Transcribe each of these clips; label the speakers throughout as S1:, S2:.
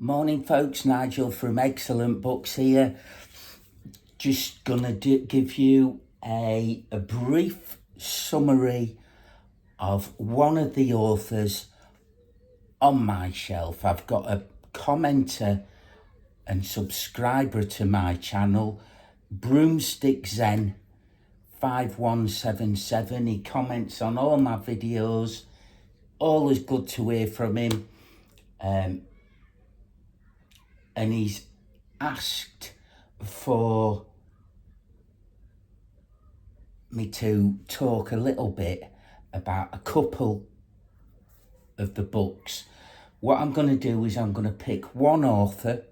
S1: Morning folks, Nigel from Excellent Books here. Just gonna give you a brief summary of one of the authors on my shelf. I've got a commenter and subscriber to my channel, Broomstick Zen 5177. He comments on all my videos. Always good to hear from him. And he's asked for me to talk a little bit about a couple of the books. What I'm going to do is I'm going to pick one author,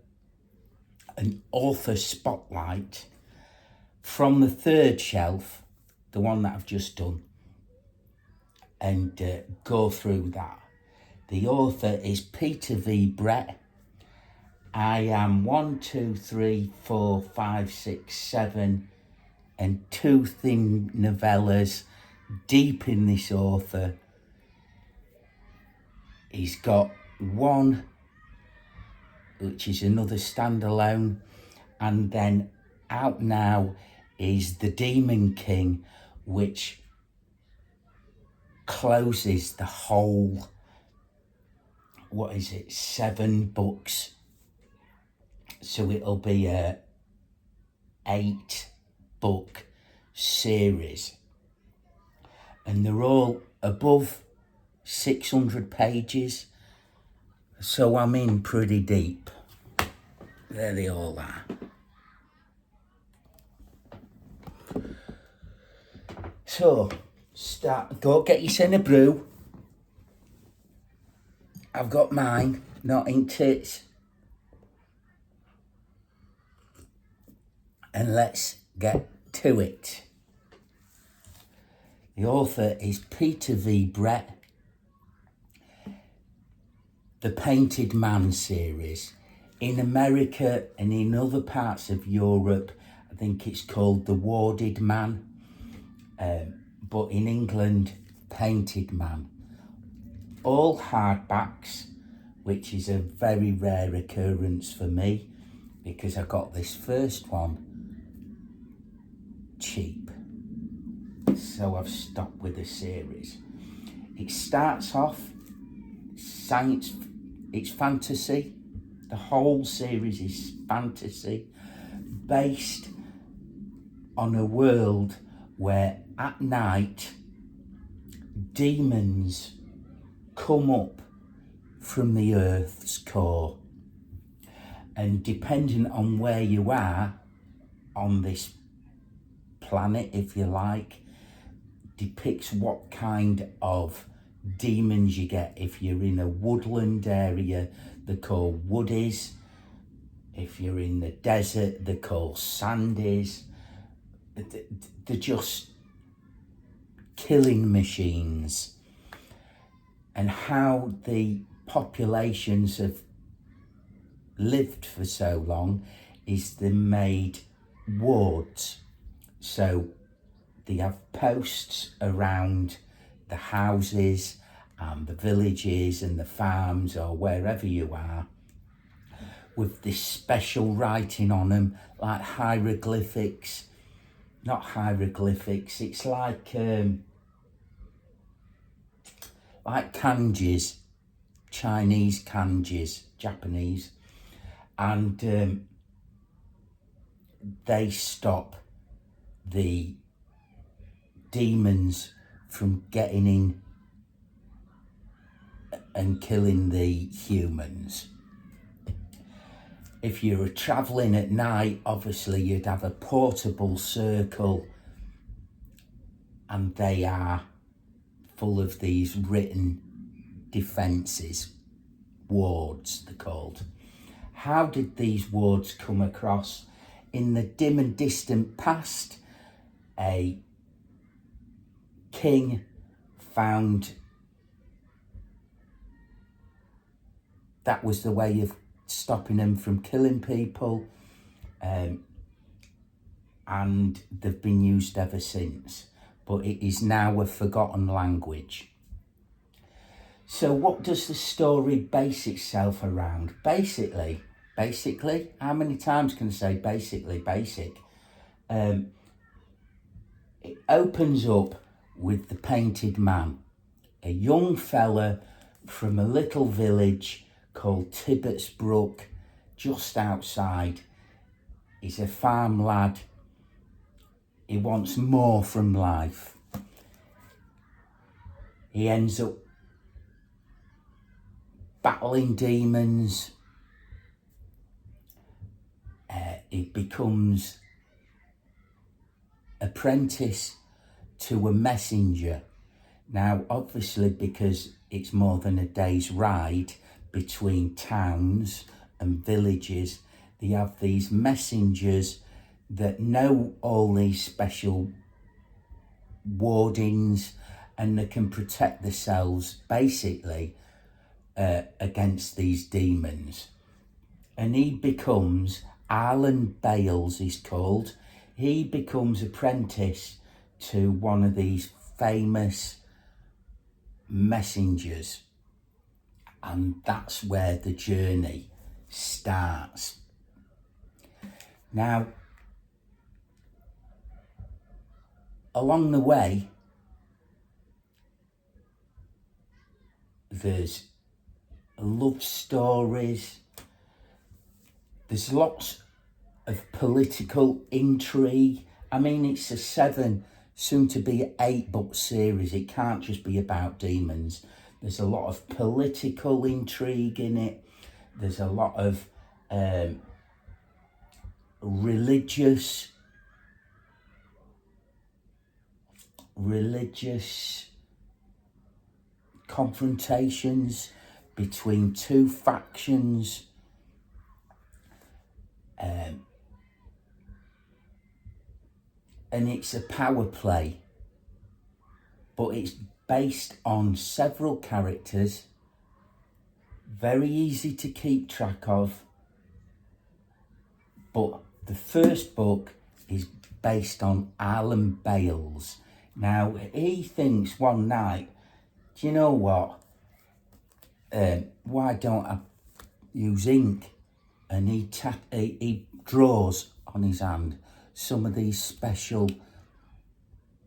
S1: an author spotlight, from the third shelf, the one that I've just done, and go through that. The author is Peter V. Brett. I am 1, 2, 3, 4, 5, 6, 7 and 2 thin novellas deep in this author. He's got one which is another standalone, and then out now is The Demon King, which closes the whole, 7 books. So it'll be a 8-book series, and they're all above 600 pages, so I'm in pretty deep. There they all are. So go get yourself a brew. I've got mine, not in tits. And let's get to it. The author is Peter V. Brett. The Painted Man series. In America and in other parts of Europe, I think it's called The Warded Man. But in England, Painted Man. All hardbacks, which is a very rare occurrence for me, because I got this first one cheap, so I've stopped with the series. It starts off science, it's fantasy. The whole series is fantasy, based on a world where at night demons come up from the earth's core, and depending on where you are on this planet, if you like, depicts what kind of demons you get. If you're in a woodland area, they're called woodies. If you're in the desert, they're called sandies. They're just killing machines. And how the populations have lived for so long is they made wards. So they have posts around the houses and the villages and the farms or wherever you are, with this special writing on them, like hieroglyphics. Not hieroglyphics, it's like kanjis, Chinese kanjis, Japanese, and they stop the demons from getting in and killing the humans. If you were travelling at night, obviously you'd have a portable circle, and they are full of these written defences, wards they're called. How did these wards come across? In the dim and distant past, a king found that was the way of stopping them from killing people, and they've been used ever since, but it is now a forgotten language. So what does the story base itself around? Basically, how many times can I say basically, basic? It opens up with the painted man, a young fella from a little village called Tibbets Brook, just outside. He's a farm lad. He wants more from life. He ends up battling demons. He becomes apprentice to a messenger. Now, obviously, because it's more than a day's ride between towns and villages, they have these messengers that know all these special wardings, and they can protect themselves basically against these demons. And he becomes, Alan Bales is called, he becomes apprentice to one of these famous messengers, and that's where the journey starts. Now, along the way, there's love stories, there's lots of political intrigue. I mean, it's a 7, soon to be 8-book series. It can't just be about demons. There's a lot of political intrigue in it. There's a lot of religious confrontations between two factions. And it's a power play, but it's based on several characters, very easy to keep track of. But the first book is based on Alan Bales. Now, he thinks one night, do you know what? Why don't I use ink? And he draws on his hand some of these special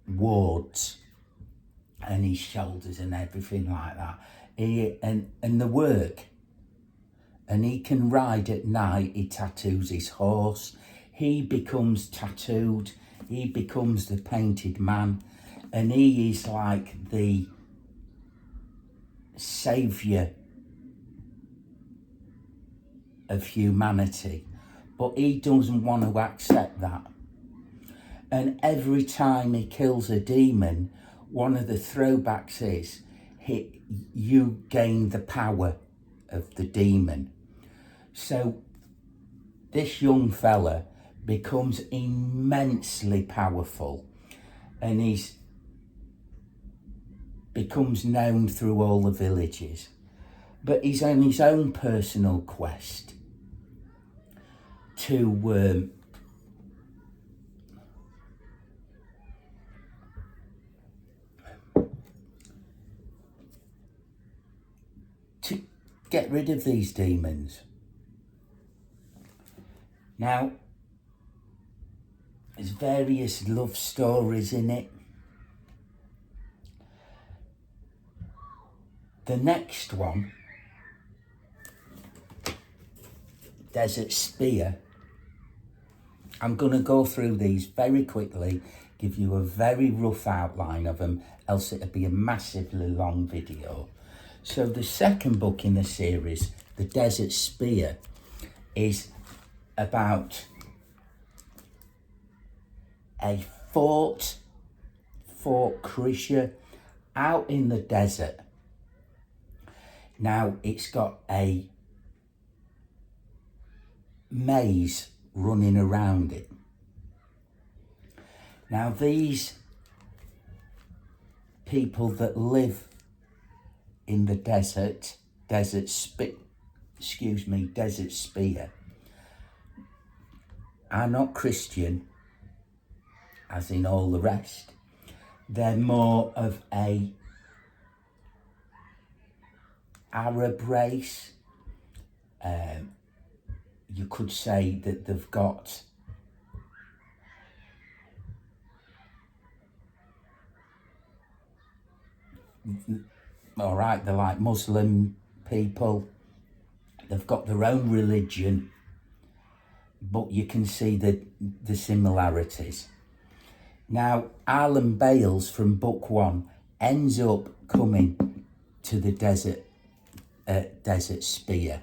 S1: wards and his shoulders and everything like that. And the work. And he can ride at night. He tattoos his horse. He becomes tattooed. He becomes the painted man. And he is like the saviour of humanity. But he doesn't want to accept that. And every time he kills a demon, one of the throwbacks is you gain the power of the demon. So this young fella becomes immensely powerful, and becomes known through all the villages. But he's on his own personal quest to get rid of these demons. Now, there's various love stories in it. The next one, Desert Spear, I'm going to go through these very quickly, give you a very rough outline of them, else it'll be a massively long video. So the second book in the series, The Desert Spear, is about a Fort Krisha, out in the desert. Now, it's got a maze running around it. Now, these people that live in the Desert Spear, are not Christian, as in all the rest. They're more of a Arab race. You could say that they've got all right, they're like Muslim people. They've got their own religion, but you can see the similarities. Now, Arlen Bales from book one ends up coming to the Desert Spear,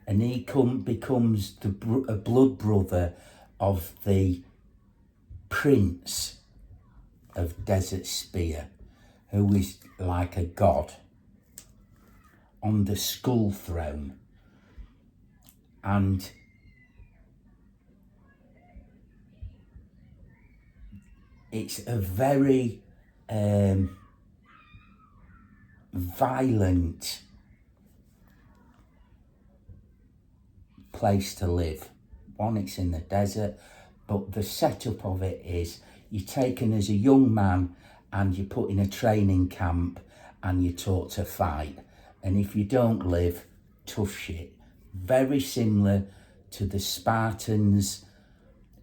S1: and he becomes a blood brother of the Prince of Desert Spear, who is like a god on the skull throne. And it's a very violent place to live. One, it's in the desert, but the setup of it is you're taken as a young man and you're put in a training camp and you're taught to fight. And if you don't live, tough shit. Very similar to the Spartans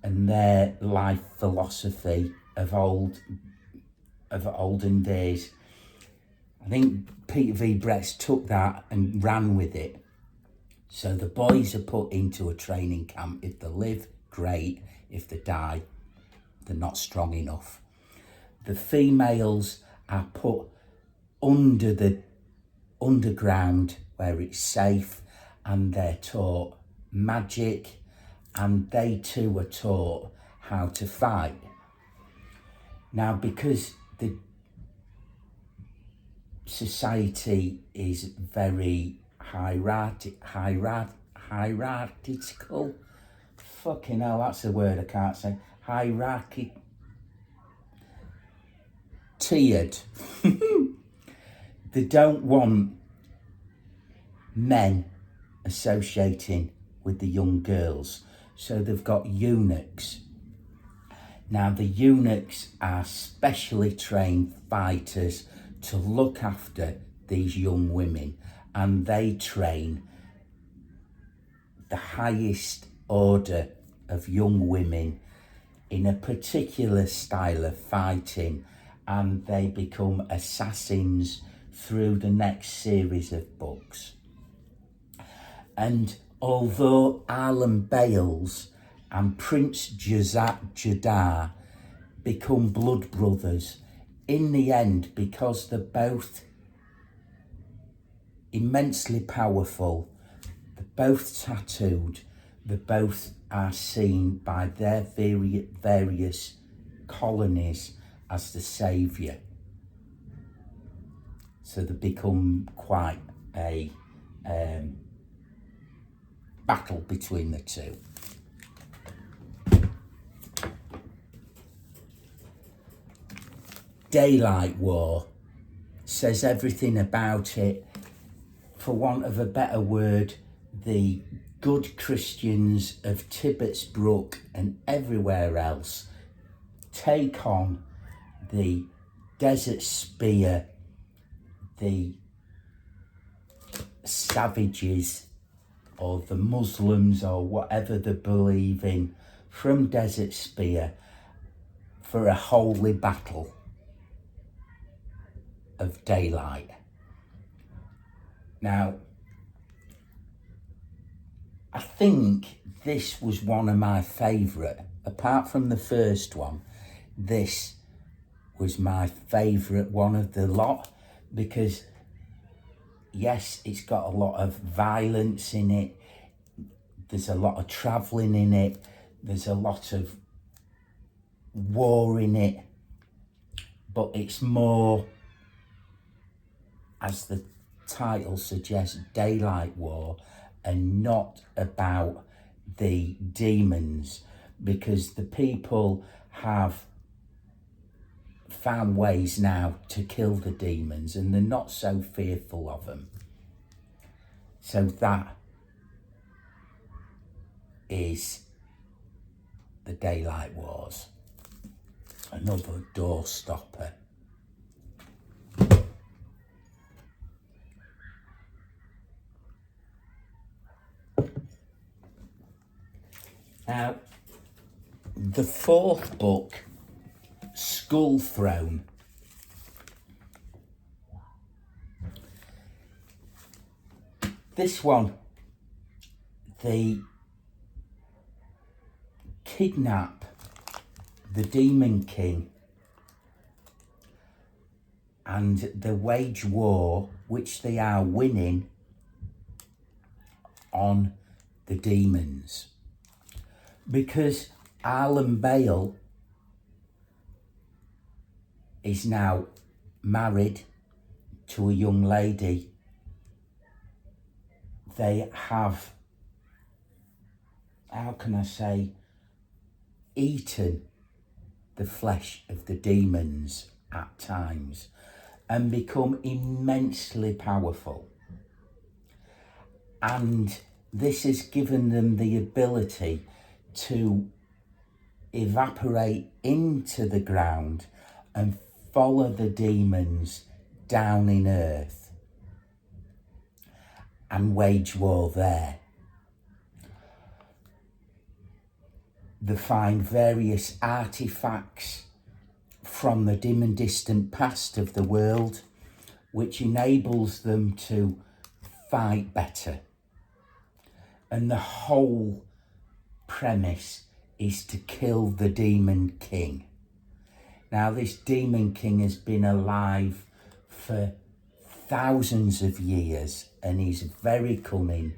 S1: and their life philosophy of olden days. I think Peter V. Bretts took that and ran with it. So the boys are put into a training camp. If they live, great. If they die, they're not strong enough. The females are put under the underground where it's safe, and they're taught magic, and they too are taught how to fight. Now, because the society is very hierarchical. Fucking hell, that's a word I can't say. Hierarchy. Tiered. They don't want men associating with the young girls, so they've got eunuchs. Now, the eunuchs are specially trained fighters to look after these young women, and they train the highest order of young women in a particular style of fighting, and they become assassins through the next series of books. And although Arlen Bales and Prince Jadar become blood brothers, in the end, because they're both immensely powerful, they're both tattooed, they both are seen by their various colonies as the saviour. So they become quite a battle between the two. Daylight War says everything about it. For want of a better word, the good Christians of Tibbetts Brook and everywhere else take on the Desert Spear, the savages or the Muslims or whatever they believe in from Desert Spear for a holy battle of daylight. Now, I think this was one of my favourite. Apart from the first one, this was my favourite one of the lot, because yes, it's got a lot of violence in it, there's a lot of travelling in it, there's a lot of war in it, but it's more, as the title suggests, Daylight War, and not about the demons, because the people have found ways now to kill the demons and they're not so fearful of them. So that is the Daylight Wars. Another door stopper. Now, the fourth book, Skull Throne, this one, they kidnap the Demon King and they wage war, which they are winning, on the demons. Because Alan Bale is now married to a young lady. They have, how can I say, eaten the flesh of the demons at times and become immensely powerful. And this has given them the ability to evaporate into the ground and follow the demons down in earth and wage war there. They find various artifacts from the dim and distant past of the world, which enables them to fight better. And the whole premise is to kill the Demon King. Now, this Demon King has been alive for thousands of years and he's very cunning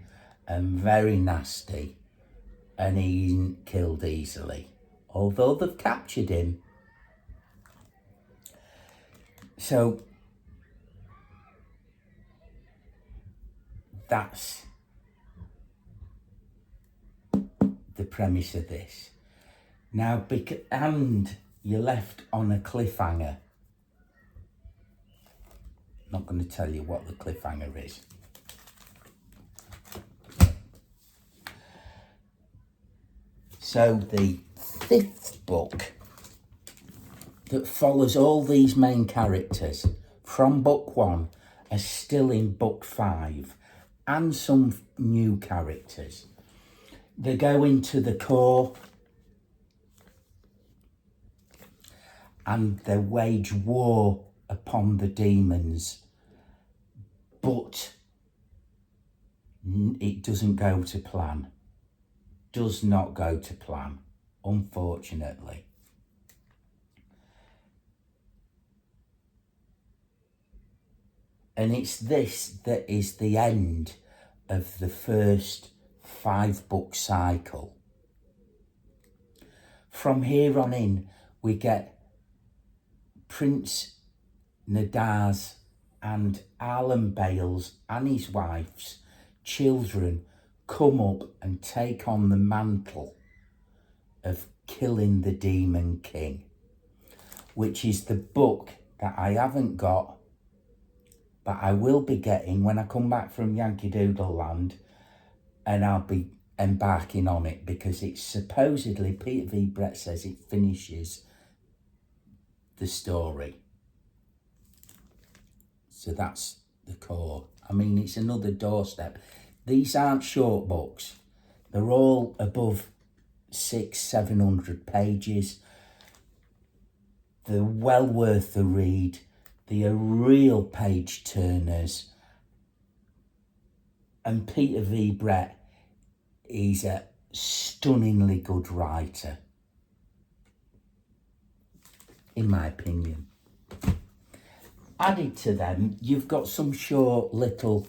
S1: and very nasty and he isn't killed easily, although they've captured him. So that's the premise of this. Now, and you're left on a cliffhanger. Not going to tell you what the cliffhanger is. So the fifth book that follows all these main characters from book 1 are still in book 5 and some new characters. They go into the core and they wage war upon the demons, but it doesn't go to plan. Does not go to plan, unfortunately. And it's this that is the end of the first 5-book cycle. From here on in, we get Prince Nadar's and Alan Bale's and his wife's children come up and take on the mantle of killing the Demon King, which is the book that I haven't got, but I will be getting when I come back from Yankee Doodle Land, and I'll be embarking on it because it's supposedly, Peter V. Brett says it finishes the story. So that's the core. I mean, it's another doorstep. These aren't short books. They're all above 600-700 pages. They're well worth the read. They are real page turners. And Peter V. Brett is a stunningly good writer, in my opinion. Added to them, you've got some short little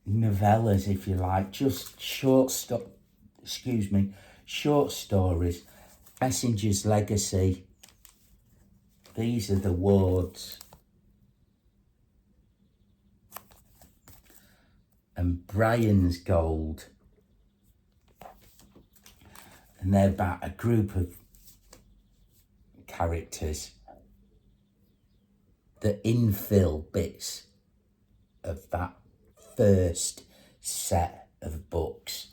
S1: novellas, if you like, just short stories. Messenger's Legacy. These are the Wards. And Brian's Gold. And they're about a group of characters that infill bits of that first set of books.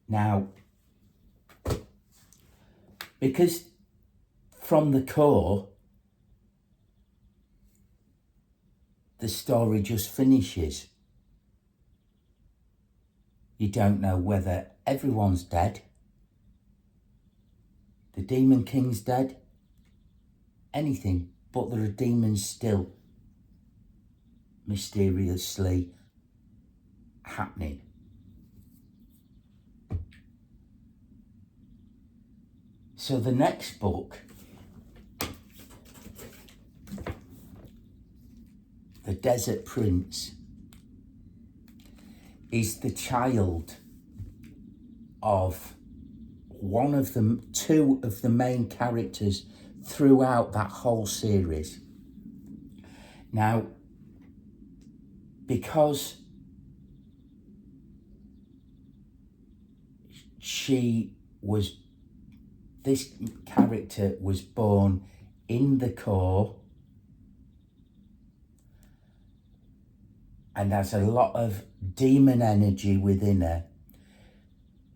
S1: Now, because from the core, the story just finishes. You don't know whether everyone's dead, the Demon King's dead, anything, but there are demons still mysteriously happening. So the next book, The Desert Prince, is the child of two of the main characters throughout that whole series. Now, because this character was born in the core and has a lot of demon energy within her.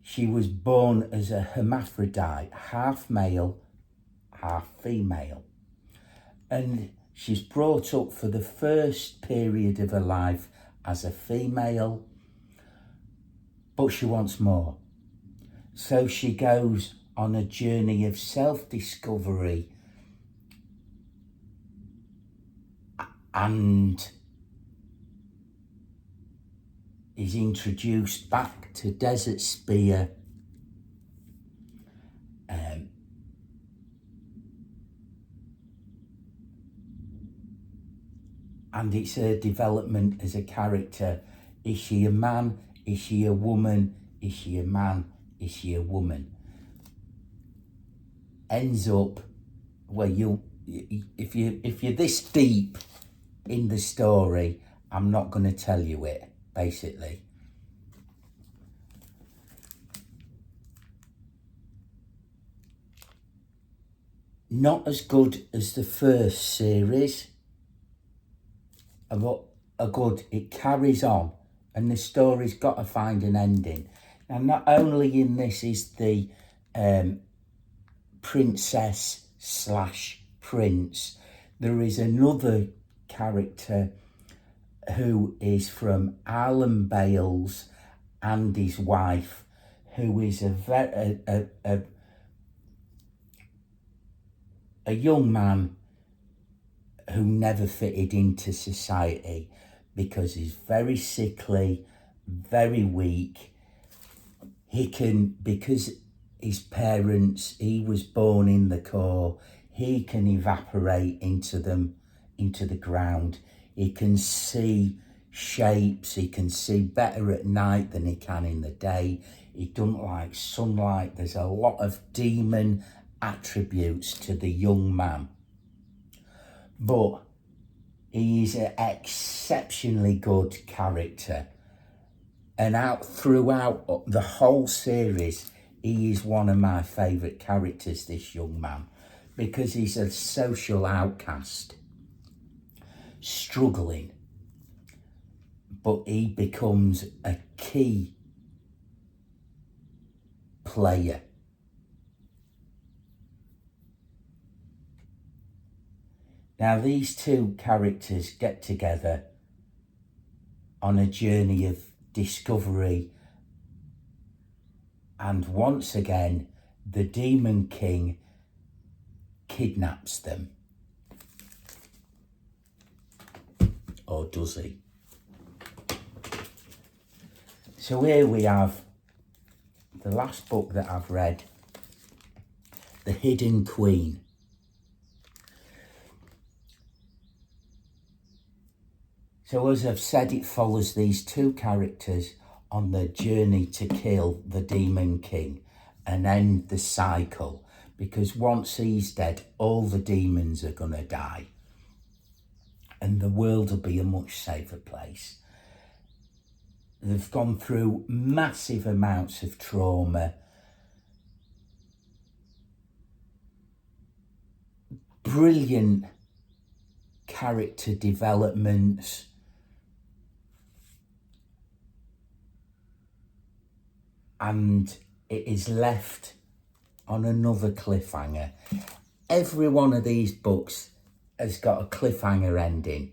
S1: She was born as a hermaphrodite, half male, half female. And she's brought up for the first period of her life as a female, but she wants more. So she goes on a journey of self-discovery and is introduced back to Desert Spear and it's her development as a character. Is she a man? Is she a woman? Is she a man? Is she a woman? Ends up where if you're this deep in the story, I'm not going to tell you it, basically. Not as good as the first series, but it carries on, and the story's got to find an ending. Now, not only in this is the princess / prince, there is another character who is from Alan Bales and his wife, who is a young man who never fitted into society because he's very sickly, very weak. Because his parents, he was born in the core, he can evaporate into the ground. He can see shapes, he can see better at night than he can in the day. He doesn't like sunlight. There's a lot of demon attributes to the young man. But he is an exceptionally good character. And throughout the whole series, he is one of my favourite characters, this young man, because he's a social outcast, struggling, but he becomes a key player. Now, these two characters get together on a journey of discovery, and once again, the Demon King kidnaps them. Or does he? So here we have the last book that I've read, The Hidden Queen. So as I've said, it follows these two characters on their journey to kill the Demon King and end the cycle, because once he's dead, all the demons are going to die and the world will be a much safer place. They've gone through massive amounts of trauma, brilliant character developments, and it is left on another cliffhanger. Every one of these books has got a cliffhanger ending,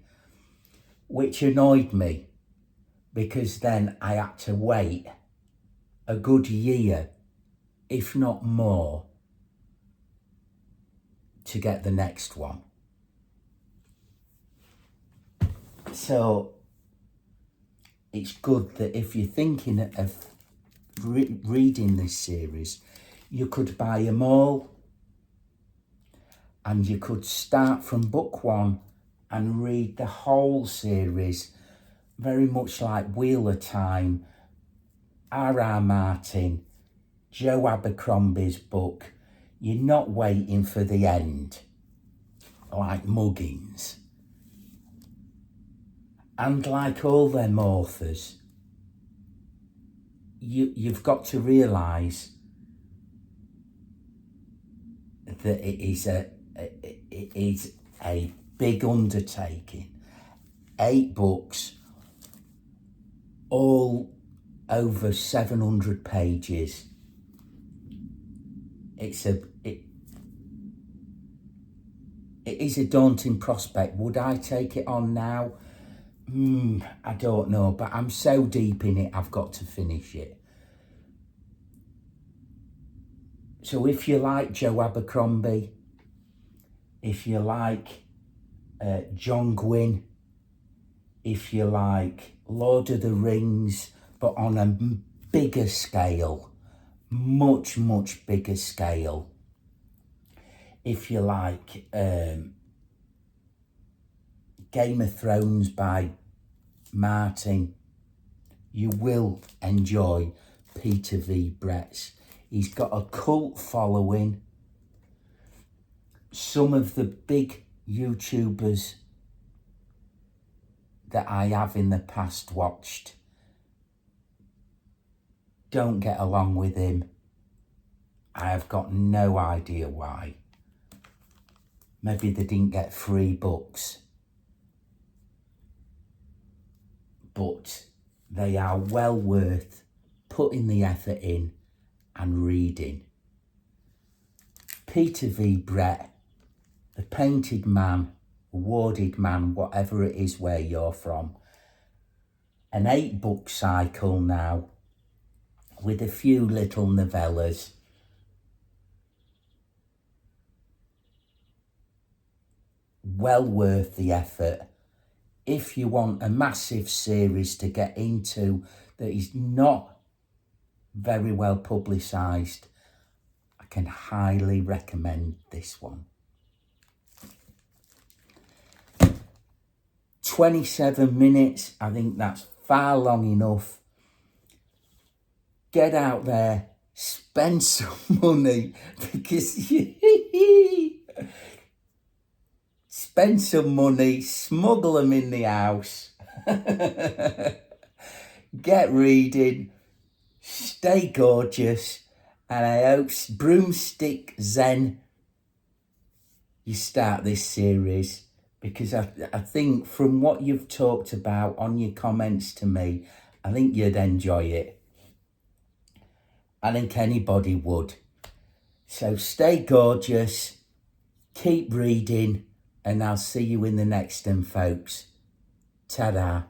S1: which annoyed me, because then I had to wait a good year, if not more, to get the next one. So it's good that if you're thinking of reading this series, you could buy them all, and you could start from book one and read the whole series, very much like Wheel of Time, R.R. Martin, Joe Abercrombie's book. You're not waiting for the end, like Muggins. And like all them authors, you've got to realise that it is a big undertaking. 8 books, all over 700 pages. It is a daunting prospect. Would I take it on now? I don't know, but I'm so deep in it, I've got to finish it. So if you like Joe Abercrombie, if you like John Gwynne, if you like Lord of the Rings, but on a bigger scale, much, much bigger scale, if you like Game of Thrones by Martin, you will enjoy Peter V. Bretts. He's got a cult following. Some of the big YouTubers that I have in the past watched don't get along with him. I have got no idea why. Maybe they didn't get free books. But they are well worth putting the effort in and reading. Peter V. Brett, the Painted Man, Awarded Man, whatever it is where you're from. An 8-book cycle now with a few little novellas. Well worth the effort. If you want a massive series to get into that is not very well publicised, I can highly recommend this one. 27 minutes, I think that's far long enough. Get out there, spend some money, because spend some money, smuggle them in the house, get reading, stay gorgeous, and I hope Broomstick Zen you start this series, because I think from what you've talked about on your comments to me, I think you'd enjoy it. I think anybody would. So stay gorgeous, keep reading, and I'll see you in the next one, folks. Ta-da.